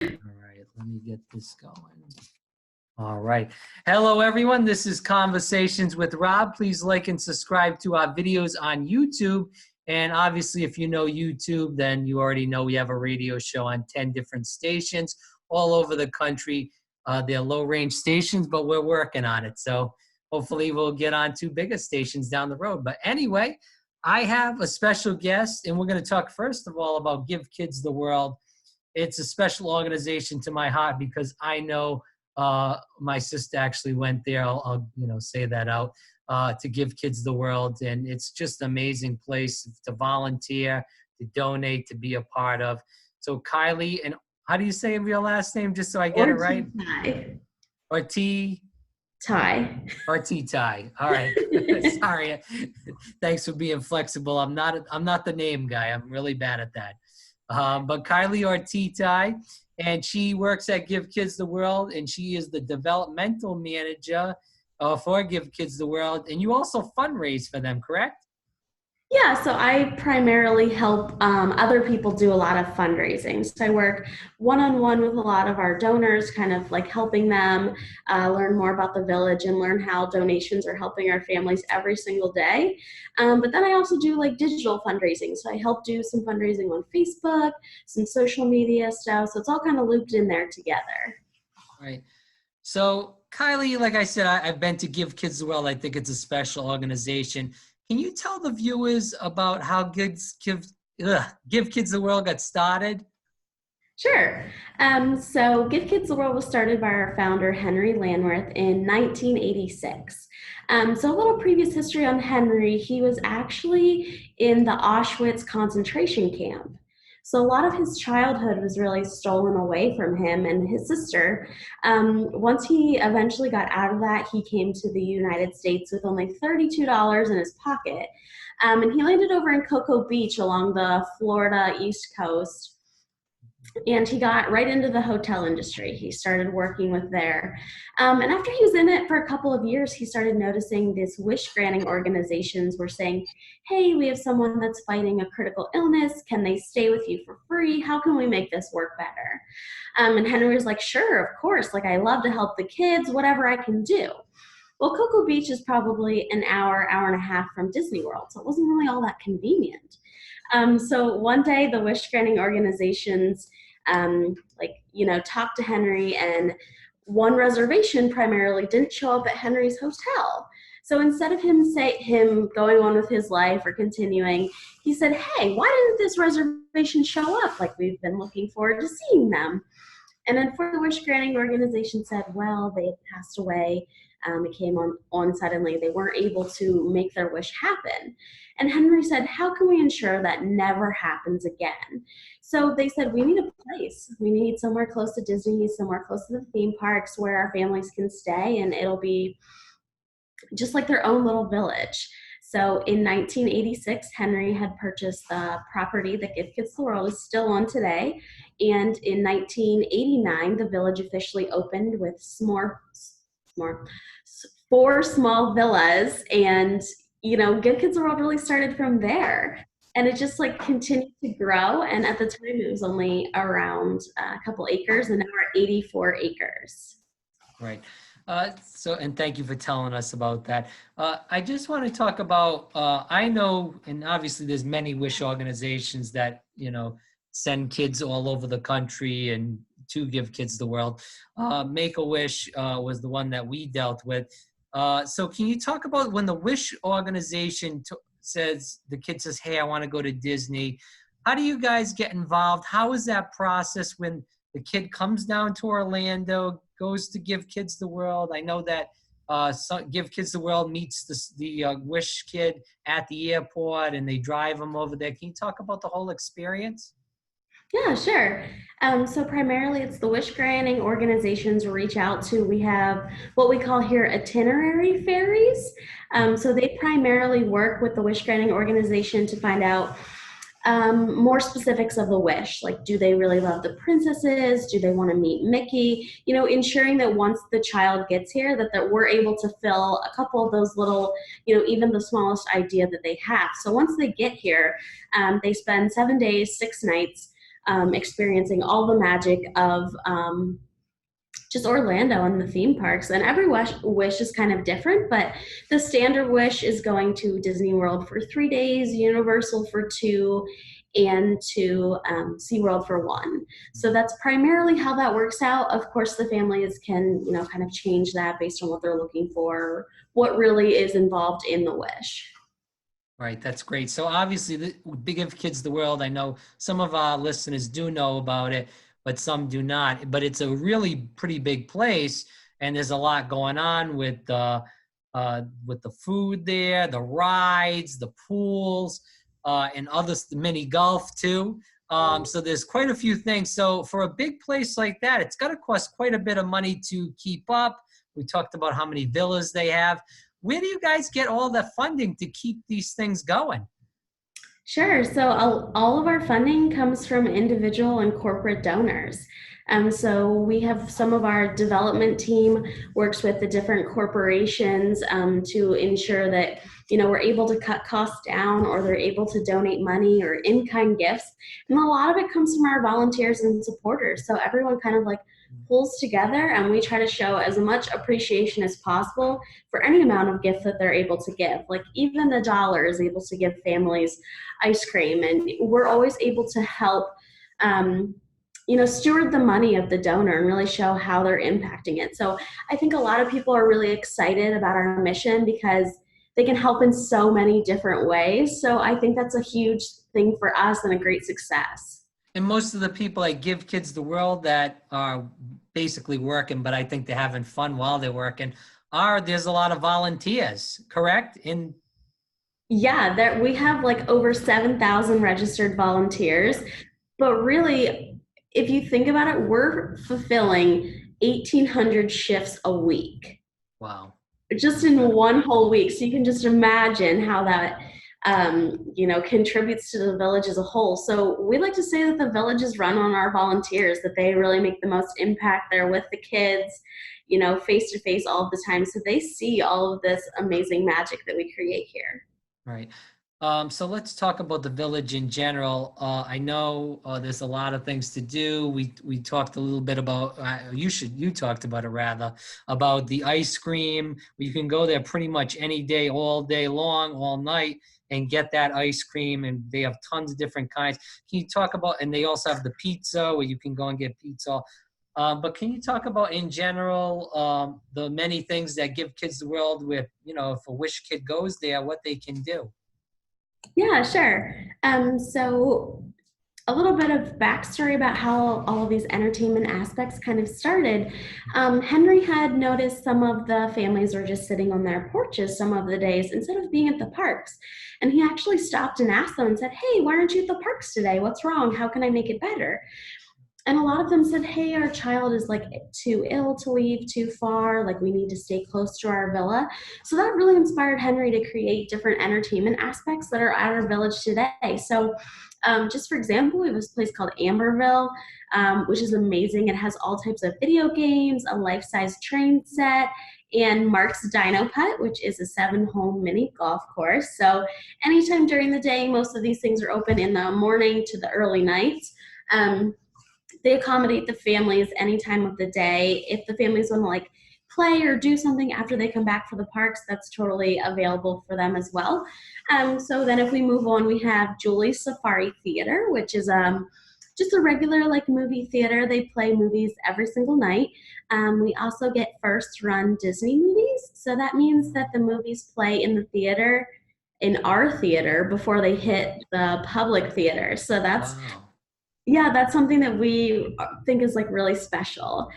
All right, let me get this going. All right. Hello, everyone. This is Conversations with Rob. Please like and subscribe to our videos on YouTube. And obviously, if you know YouTube, then you already know we have a radio show on 10 different stations all over the country. They're low-range stations, but we're working on it. So hopefully we'll get on 2 bigger stations down the road. But anyway, I have a special guest, and we're going to talk first of all about Give Kids the World. It's a special organization to my heart because I know my sister actually went there. I'll say that out to Give Kids the World, and it's just an amazing place to volunteer, to donate, to be a part of. So Kylie, and how do you say your last name, just so I get it right? Ortity. Ortity. All right. Sorry. Thanks for being flexible. I'm not the name guy. I'm really bad at that. But Kylie Ortity, and she works at Give Kids the World, and she is the developmental manager for Give Kids the World. And you also fundraise for them, correct? Yeah, so I primarily help other people do a lot of fundraising. So I work one-on-one with a lot of our donors, kind of like helping them learn more about the village and learn how donations are helping our families every single day. But then I also do like digital fundraising. So I help do some fundraising on Facebook, some social media stuff. So it's all kind of looped in there together. Right. So Kylie, like I said, I've been to Give Kids the World. I think it's a special organization. Can you tell the viewers about how Give Kids the World got started? Sure. So Give Kids the World was started by our founder, Henry Landworth, in 1986. So a little previous history on Henry. He was actually in the Auschwitz concentration camp. So a lot of his childhood was really stolen away from him and his sister. Once he eventually got out of that, he came to the United States with only $32 in his pocket. And he landed over in Cocoa Beach along the Florida East Coast. And he got right into the hotel industry. He started working with there. And after he was in it for a couple of years, he started noticing these wish granting organizations were saying, hey, we have someone that's fighting a critical illness. Can they stay with you for free? How can we make this work better? And Henry was like, sure, of course. Like, I love to help the kids, whatever I can do. Well, Cocoa Beach is probably an hour and a half from Disney World, so it wasn't really all that convenient. So one day the wish granting organizations talked to Henry, and one reservation primarily didn't show up at Henry's hotel. So instead of him going on with his life or continuing, he said, hey, why didn't this reservation show up? Like, we've been looking forward to seeing them. And then for the wish granting organization said, well, they had passed away. It came on suddenly. They weren't able to make their wish happen. And Henry said, how can we ensure that never happens again? So they said, we need a place. We need somewhere close to Disney, somewhere close to the theme parks where our families can stay, and it'll be just like their own little village. So in 1986, Henry had purchased the property that Give Kids the World is still on today. And in 1989, the village officially opened with 4 small villas, and Give Kids the World really started from there, and it just like continued to grow. And at the time, it was only around a couple acres, and now we're at 84 acres. Right. And thank you for telling us about that. I just want to talk about, I know, and obviously there's many wish organizations that, send kids all over the country and to Give Kids the World. MakeAWish was the one that we dealt with. So can you talk about when the wish organization says, the kid says, hey, I want to go to Disney. How do you guys get involved? How is that process when the kid comes down to Orlando, goes to Give Kids the World? I know that Give Kids the World meets the Wish kid at the airport, and they drive them over there. Can you talk about the whole experience? Yeah, sure. So primarily it's the wish granting organizations reach out to. We have what we call here itinerary fairies. So they primarily work with the wish granting organization to find out more specifics of the wish. Like, do they really love the princesses? Do they want to meet Mickey? Ensuring that once the child gets here, that we're able to fill a couple of those little, even the smallest idea that they have. So once they get here, they spend 7 days, 6 nights experiencing all the magic of just Orlando and the theme parks. And every wish is kind of different, but the standard wish is going to Disney World for 3 days, Universal for 2, and to SeaWorld for 1. So that's primarily how that works out. Of course, the families can, kind of change that based on what they're looking for, what really is involved in the wish. Right, that's great. So obviously, the Give Kids the World, I know some of our listeners do know about it, but some do not. But it's a really pretty big place, and there's a lot going on with the food there, the rides, the pools, and others, the mini golf too. So there's quite a few things. So for a big place like that, it's got to cost quite a bit of money to keep up. We talked about how many villas they have. Where do you guys get all the funding to keep these things going? Sure. So all of our funding comes from individual and corporate donors. So we have some of our development team works with the different corporations to ensure that we're able to cut costs down, or they're able to donate money or in-kind gifts. And a lot of it comes from our volunteers and supporters. So everyone kind of like pulls together, and we try to show as much appreciation as possible for any amount of gift that they're able to give. Like even the dollar is able to give families ice cream, and we're always able to help steward the money of the donor and really show how they're impacting it. So I think a lot of people are really excited about our mission because they can help in so many different ways. So I think that's a huge thing for us and a great success. And most of the people at Give Kids the World that are basically working, but I think they're having fun while they're working, there's a lot of volunteers, correct? Yeah, we have like over 7,000 registered volunteers. But really, if you think about it, we're fulfilling 1,800 shifts a week. Wow. Just in one whole week. So you can just imagine how that contributes to the village as a whole. So we like to say that the village is run on our volunteers, that they really make the most impact. They're with the kids, face to face all of the time. So they see all of this amazing magic that we create here. Right. So let's talk about the village in general. I know there's a lot of things to do. We talked a little bit about, you talked about it rather, about the ice cream. You can go there pretty much any day, all day long, all night, and get that ice cream. And they have tons of different kinds. Can you talk about, and they also have the pizza where you can go and get pizza. But can you talk about in general the many things that Give Kids the World with, if a wish kid goes there, what they can do? Yeah, sure. So a little bit of backstory about how all of these entertainment aspects kind of started. Henry had noticed some of the families were just sitting on their porches some of the days instead of being at the parks. And he actually stopped and asked them and said, "Hey, why aren't you at the parks today? What's wrong? How can I make it better?" And a lot of them said, "Hey, our child is like too ill to leave too far. Like we need to stay close to our villa." So that really inspired Henry to create different entertainment aspects that are at our village today. So just for example, we have this place called Amberville, which is amazing. It has all types of video games, a life-size train set, and Mark's Dino Putt, which is a 7-hole mini golf course. So anytime during the day, most of these things are open in the morning to the early nights. They accommodate the families any time of the day. If the families want to like play or do something after they come back for the parks, that's totally available for them as well. So then if we move on, we have Julie's Safari Theater, which is just a regular like movie theater. They play movies every single night. We also get first run Disney movies. So that means that the movies play in the theater, in our theater, before they hit the public theater. So that's Wow. yeah, that's something that we think is like really special.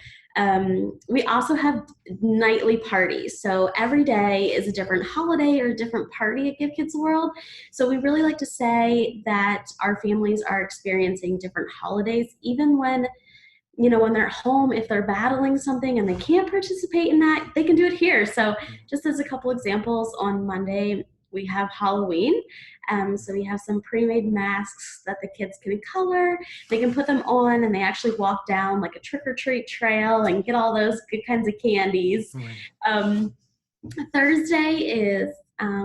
We also have nightly parties. So every day is a different holiday or a different party at Give Kids World. So we really like to say that our families are experiencing different holidays, even when when they're at home, if they're battling something and they can't participate in that, they can do it here. So just as a couple examples, on Monday, we have Halloween. So we have some pre-made masks that the kids can color. They can put them on and they actually walk down like a trick-or-treat trail and get all those good kinds of candies. Right. Thursday is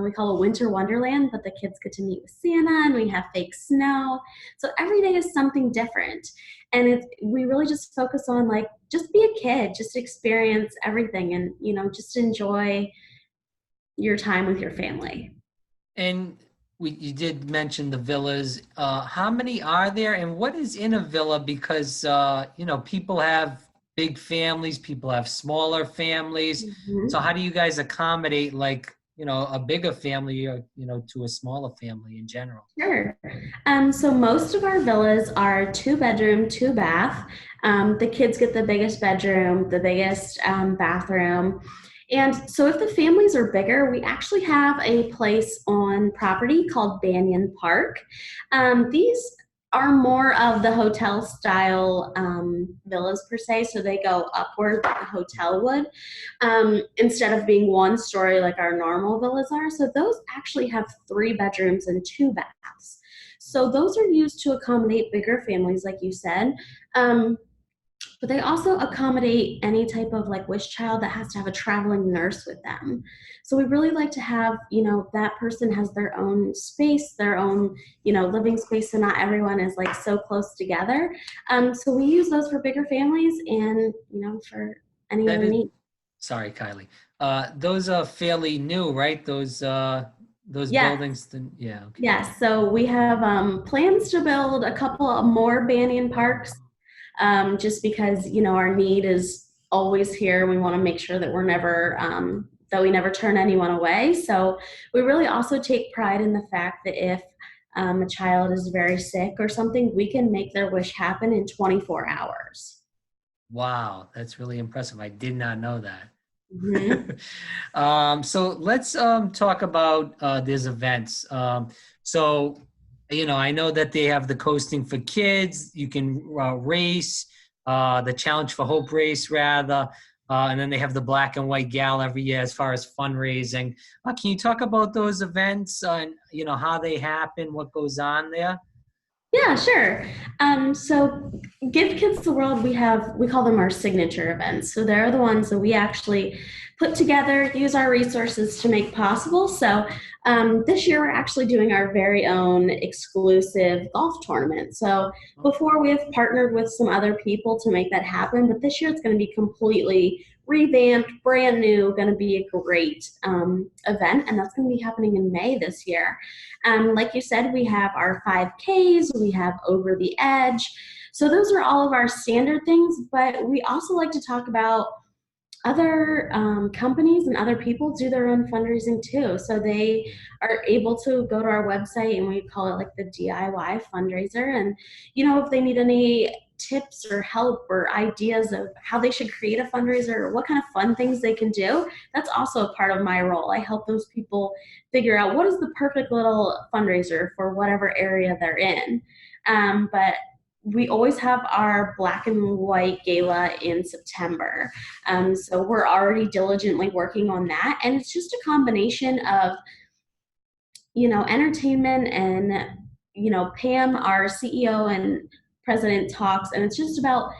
we call a winter wonderland, but the kids get to meet with Santa and we have fake snow. So every day is something different. And we really just focus on like, just be a kid, just experience everything and, just enjoy your time with your family. And you did mention the villas. How many are there, and what is in a villa? Because people have big families, people have smaller families. Mhm. So how do you guys accommodate like a bigger family or to a smaller family in general? Sure. So most of our villas are 2 bedroom, 2 bath. The kids get the biggest bedroom, the biggest bathroom. And so if the families are bigger, we actually have a place on property called Banyan Park. These are more of the hotel style villas per se, so they go upward like a hotel would, instead of being one story like our normal villas are. So those actually have 3 bedrooms and 2 baths. So those are used to accommodate bigger families, like you said. Um, but they also accommodate any type of like wish child that has to have a traveling nurse with them. So we really like to have, that person has their own space, their own, living space, so not everyone is like so close together. So we use those for bigger families and, for any That other is, need. sorry, Kylie. Those are fairly new, right? Those Yes. buildings. Yeah. Okay. Yes, so we have plans to build a couple of more Banyan parks, just because our need is always here. We want to make sure that that we never turn anyone away. So we really also take pride in the fact that if a child is very sick or something, we can make their wish happen in 24 hours. Wow, that's really impressive. I did not know Mhm. that. So let's talk about these events. So, I know that they have the coasting for kids. You can race, the Challenge for Hope race, rather. And then they have the black and white gala every year as far as fundraising. Can you talk about those events and, how they happen, what goes on there? Yeah, sure. So Give Kids the World, we call them our signature events. So they're the ones that we actually put together, use our resources to make possible. So this year we're actually doing our very own exclusive golf tournament. So before we have partnered with some other people to make that happen, but this year it's going to be completely revamped, brand new, going to be a great event, and that's going to be happening in May this year. Like you said, we have our 5Ks, we have Over the Edge. So those are all of our standard things, but we also like to talk about other companies and other people do their own fundraising too. So they are able to go to our website, and we call it like the DIY fundraiser. And, if they need any tips or help or ideas of how they should create a fundraiser or what kind of fun things they can do, that's also a part of my role. I help those people figure out what is the perfect little fundraiser for whatever area they're in. But we always have our black and white gala in September. So we're already diligently working on that. And it's just a combination of, entertainment and, Pam, our CEO and president, talks. And it's just about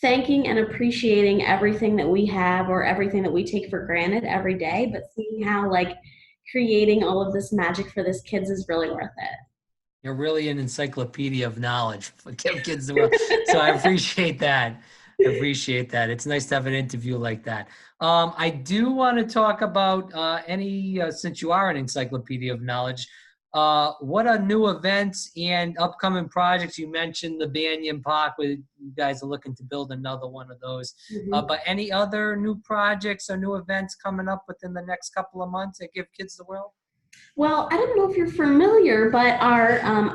thanking and appreciating everything that we have or everything that we take for granted every day, but seeing how like creating all of this magic for this kids is really worth You're really an encyclopedia of knowledge for Give Kids the World. So I appreciate that. I appreciate that. It's nice to have an interview like that. I do want to talk about since you are an encyclopedia of knowledge, what are new events and upcoming projects? You mentioned the Banyan Park, where you guys are looking to build another one of those. it. But any other new projects or new events coming up within the next couple of months at Give Kids the World? Well, I don't know if you're familiar, but our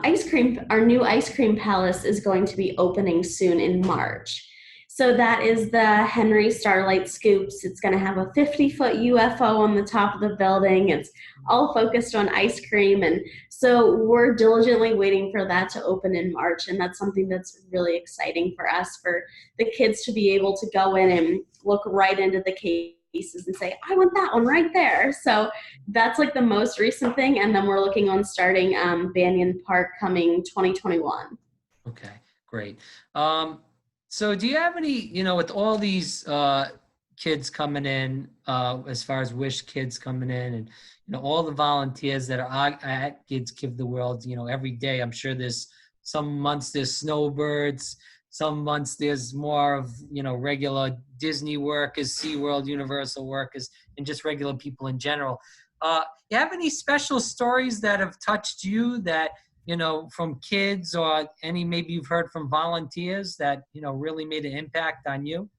new ice cream palace is going to be opening soon in March. So that is the Henry Starlight Scoops. It's going to have a 50-foot UFO on the top of the building. It's all focused on ice cream. And so we're diligently waiting for that to open in March. And that's something that's really exciting for us, for the kids to be able to go in and look right into the cases and say, I want that one right there. So that's like the most recent thing. And then we're looking on starting Banyan Park coming 2021. Okay, great. So do you have any, with all these kids coming in, as far as Wish kids coming in, and all the volunteers that are at Kids Give the World. Every day. I'm sure there's some months there's snowbirds, some months there's more of regular Disney workers, SeaWorld, Universal workers, and just regular people in general. You have any special stories that have touched you that from kids, or any maybe you've heard from volunteers that really made an impact on you?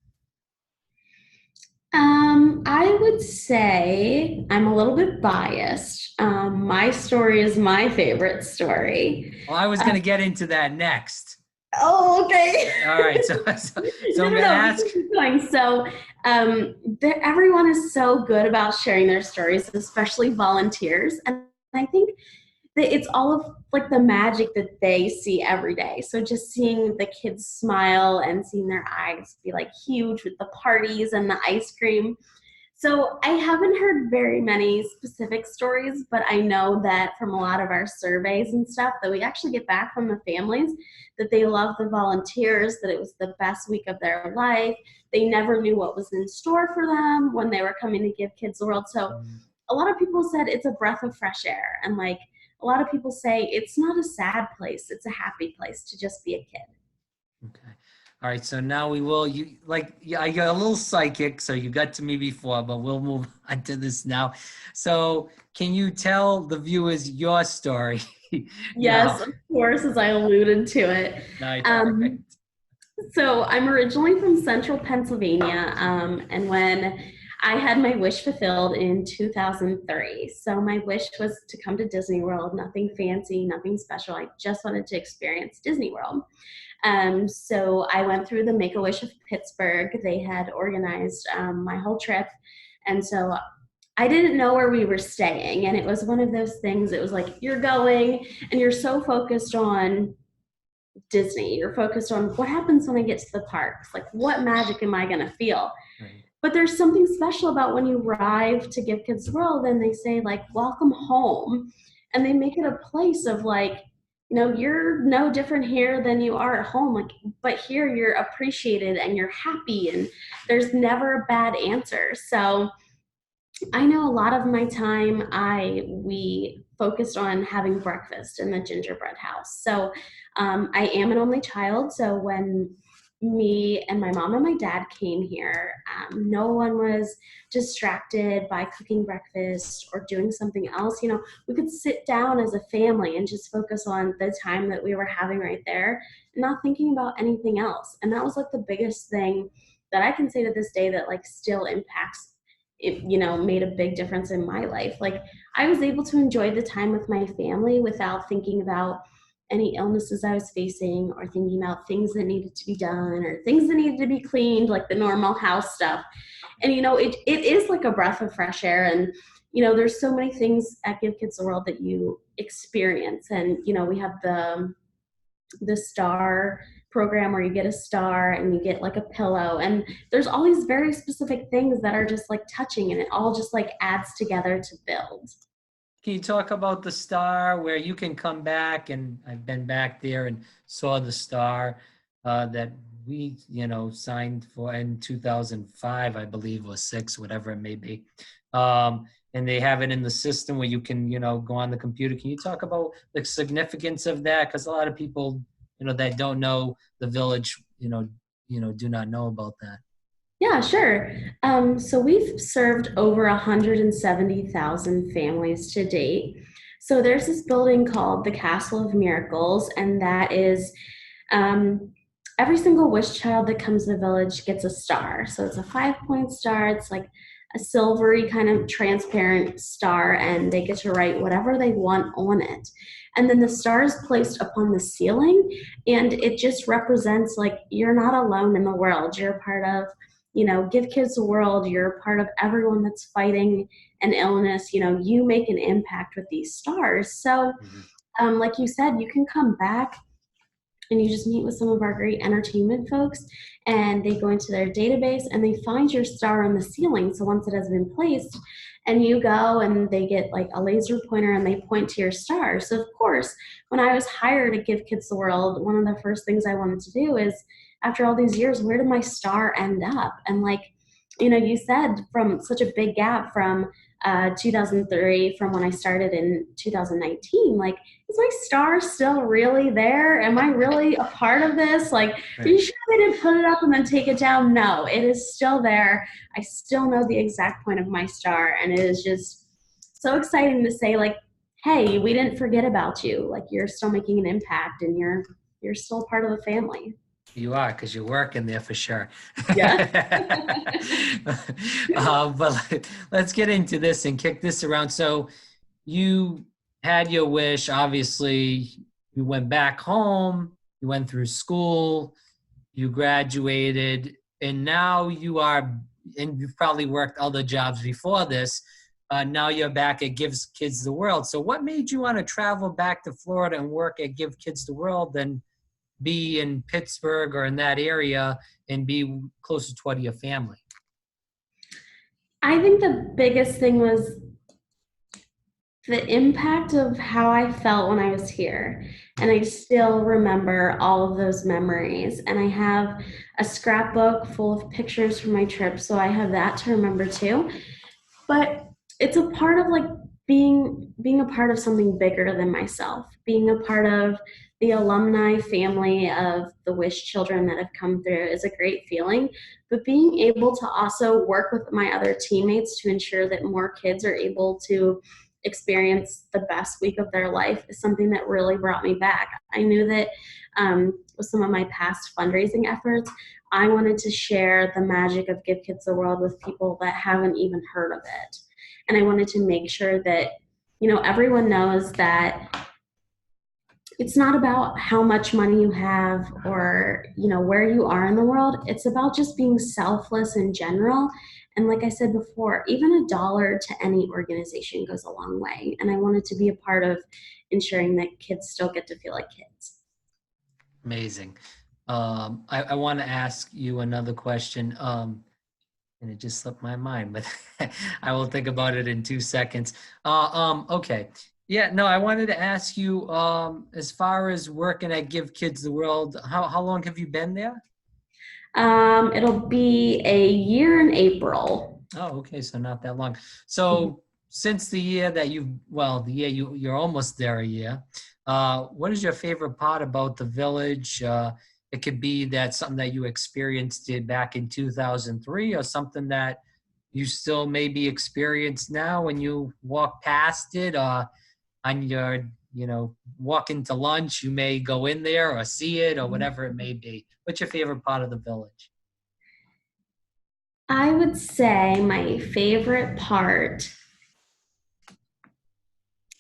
I would say I'm a little bit biased. My story is my favorite story. Well, I was going to get into that next. Oh, okay. All right. So I'm going to ask. So everyone is so good about sharing their stories, especially volunteers. And I think that it's all of like the magic that they see every day. So just seeing the kids smile and seeing their eyes be like huge with the parties and the ice cream. So I haven't heard very many specific stories, but I know that from a lot of our surveys and stuff that we actually get back from the families that they love the volunteers, that it was the best week of their life. They never knew what was in store for them when they were coming to Give Kids the World. So a lot of people said it's a breath of fresh air. And like a lot of people say it's not a sad place, it's a happy place to just be a kid. Okay. All right, so now we will, I got a little psychic, so you got to me before, but we'll move on to this now. So can you tell the viewers your story? Yes, of course, as I alluded to it. Nice. So I'm originally from central Pennsylvania, and when I had my wish fulfilled in 2003. So my wish was to come to Disney World, nothing fancy, nothing special. I just wanted to experience Disney World. So I went through the Make-A-Wish of Pittsburgh. They had organized my whole trip. And so I didn't know where we were staying. And it was one of those things, it was like, you're going and you're so focused on Disney. You're focused on what happens when I get to the parks. Like, what magic am I going to feel? Right. But there's something special about when you arrive to Give Kids World and they say, like, welcome home. And they make it a place of like, you're no different here than you are at home. Like, but here you're appreciated and you're happy and there's never a bad answer. So I know a lot of my time we focused on having breakfast in the gingerbread house. So I am an only child. So when me and my mom and my dad came here, no one was distracted by cooking breakfast or doing something else. We could sit down as a family and just focus on the time that we were having right there, not thinking about anything else. And that was like the biggest thing that I can say to this day that like still impacts it, made a big difference in my life. Like, I was able to enjoy the time with my family without thinking about any illnesses I was facing or thinking about things that needed to be done or things that needed to be cleaned, like the normal house stuff. And, it is like a breath of fresh air. And, there's so many things at Give Kids the World that you experience. And, we have the star program where you get a star and you get like a pillow, and there's all these very specific things that are just like touching, and it all just like adds together to build. Can you talk about the star where you can come back? And I've been back there and saw the star that we, signed for in 2005, I believe, or 6, whatever it may be. And they have it in the system where you can, go on the computer. Can you talk about the significance of that? Because a lot of people, that don't know the village, do not know about that. Yeah, sure. So we've served over 170,000 families to date. So there's this building called the Castle of Miracles, and that is every single wish child that comes to the village gets a star. So it's a 5-point star. It's like a silvery kind of transparent star, and they get to write whatever they want on it. And then the star is placed upon the ceiling, and it just represents like you're not alone in the world. You're part of, Give Kids the World. You're part of everyone that's fighting an illness. You make an impact with these stars. So like you said, you can come back and you just meet with some of our great entertainment folks, and they go into their database and they find your star on the ceiling. So once it has been placed, and you go and they get like a laser pointer and they point to your star. So of course, when I was hired to Give Kids the World, one of the first things I wanted to do is, after all these years, where did my star end up? And like, you said from such a big gap from 2003, from when I started in 2019, like, is my star still really there? Am I really a part of this? Like, are Right. you sure they didn't put it up and then take it down? No, it is still there. I still know the exact point of my star. And it is just so exciting to say, like, hey, we didn't forget about you. Like, you're still making an impact and you're still part of the family. You are, because you're working there for sure. Yeah. But let's get into this and kick this around. So you had your wish. Obviously, you went back home, you went through school, you graduated, and now you are, and you've probably worked other jobs before this. Now you're back at Gives Kids the World. So what made you want to travel back to Florida and work at Give Kids the World and be in Pittsburgh or in that area and be closer to what your family? I think the biggest thing was the impact of how I felt when I was here. And I still remember all of those memories. And I have a scrapbook full of pictures from my trip. So I have that to remember too. But it's a part of like being a part of something bigger than myself, being a part of the alumni family of the Wish children that have come through is a great feeling. But being able to also work with my other teammates to ensure that more kids are able to experience the best week of their life is something that really brought me back. I knew that with some of my past fundraising efforts, I wanted to share the magic of Give Kids the World with people that haven't even heard of it. And I wanted to make sure that, everyone knows that it's not about how much money you have or, where you are in the world. It's about just being selfless in general. And like I said before, even $1 to any organization goes a long way. And I wanted to be a part of ensuring that kids still get to feel like kids. Amazing. I want to ask you another question, and it just slipped my mind, but I will think about it in 2 seconds. Okay. Yeah, no, I wanted to ask you, as far as working at Give Kids the World, how long have you been there? It'll be a year in April. Oh, okay, so not that long. So since the year that the year you're almost there a year, what is your favorite part about the village? It could be that something that you experienced it back in 2003 or something that you still maybe experience now when you walk past it, or on your, walk into lunch, you may go in there or see it or whatever it may be. What's your favorite part of the village? I would say my favorite part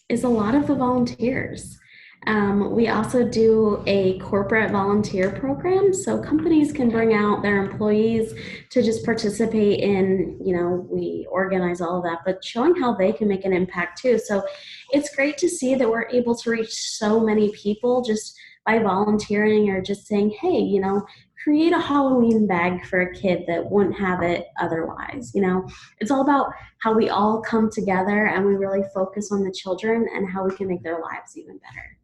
is a lot of the volunteers. We also do a corporate volunteer program, so companies can bring out their employees to just participate in, we organize all of that, but showing how they can make an impact too. So it's great to see that we're able to reach so many people just by volunteering or just saying, hey, create a Halloween bag for a kid that wouldn't have it otherwise. It's all about how we all come together and we really focus on the children and how we can make their lives even better.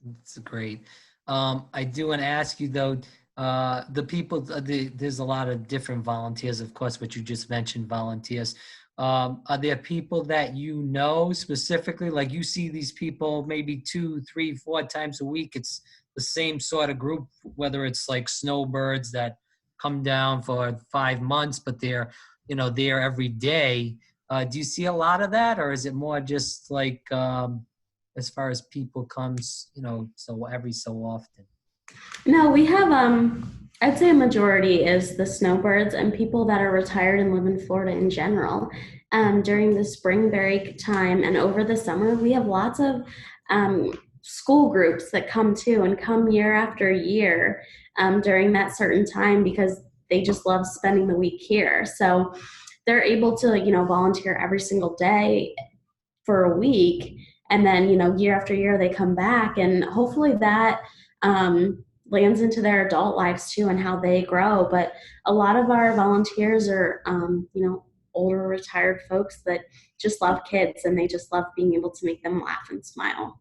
That's great. I do want to ask you though, the people, there's a lot of different volunteers, of course, but you just mentioned volunteers. Are there people that you know specifically, like you see these people maybe 2, 3, 4 times a week? It's the same sort of group, whether it's like snowbirds that come down for 5 months, but they're, there every day. Do you see a lot of that, or is it more just like, as far as people comes, so every so often? No, we have I'd say a majority is the snowbirds and people that are retired and live in Florida in general. During the spring break time and over the summer, we have lots of school groups that come too and come year after year during that certain time because they just love spending the week here. So they're able to, volunteer every single day for a week. And then, year after year, they come back and hopefully that lands into their adult lives too and how they grow. But a lot of our volunteers are, older retired folks that just love kids and they just love being able to make them laugh and smile.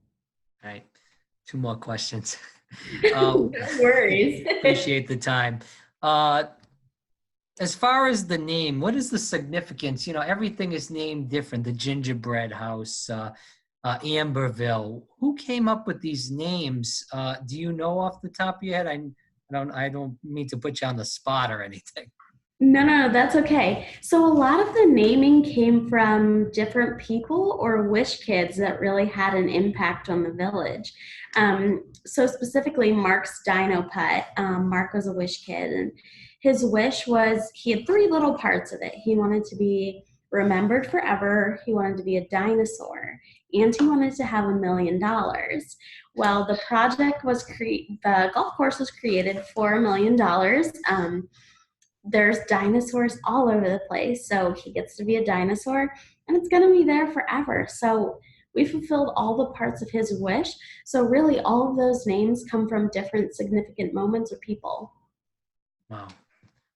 All right. 2 more questions. No worries. Appreciate the time. Uh, as far as the name, what is the significance? You know, everything is named different. The Gingerbread House, Amberville. Who came up with these names? Do you know off the top of your head? I don't mean to put you on the spot or anything. No, no, no, that's okay. So a lot of the naming came from different people or wish kids that really had an impact on the village. So specifically, Mark's Dino Pet. Mark was a wish kid, and his wish was he had three little parts of it. He wanted to be remembered forever. He wanted to be a dinosaur, and he wanted to have $1 million. Well, the golf course was created for $1 million. There's dinosaurs all over the place. So he gets to be a dinosaur and it's going to be there forever. So we fulfilled all the parts of his wish. So really all of those names come from different significant moments or people. Wow.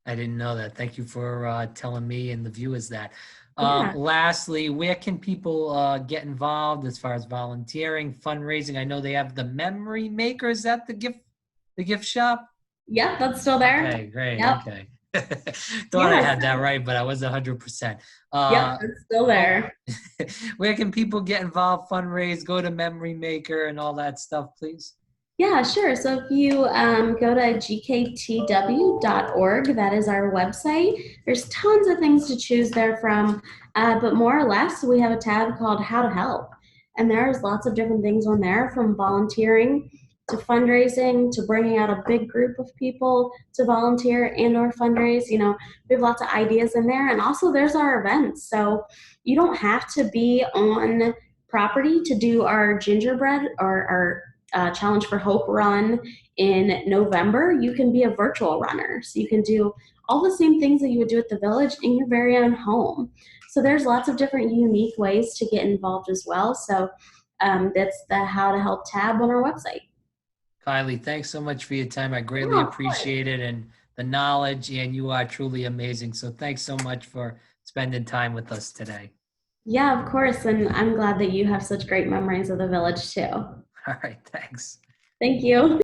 I didn't know that. Thank you for telling me and the viewers that. Yeah. Lastly, where can people get involved as far as volunteering, fundraising? I know they have the Memory Maker. Is that the gift shop? Yep, that's still there. Okay, great. Yep. Okay. Thought I had that right, but I wasn't 100%. Yep, it's still there. Where can people get involved, fundraise, go to Memory Maker and all that stuff, please? Yeah, sure. So if you go to gktw.org, that is our website. There's tons of things to choose there from, but more or less, we have a tab called How to Help. And there's lots of different things on there, from volunteering to fundraising to bringing out a big group of people to volunteer and or fundraise. You know, we have lots of ideas in there. And also there's our events. So you don't have to be on property to do our gingerbread or our Challenge for Hope run in November. You can be a virtual runner. So you can do all the same things that you would do at the village in your very own home. So there's lots of different unique ways to get involved as well. So that's the How to Help tab on our website. Kylie, thanks so much for your time. I greatly Yeah, of course. appreciate it and the knowledge, and you are truly amazing. So thanks so much for spending time with us today. Yeah, of course. And I'm glad that you have such great memories of the village too. All right, thanks. Thank you.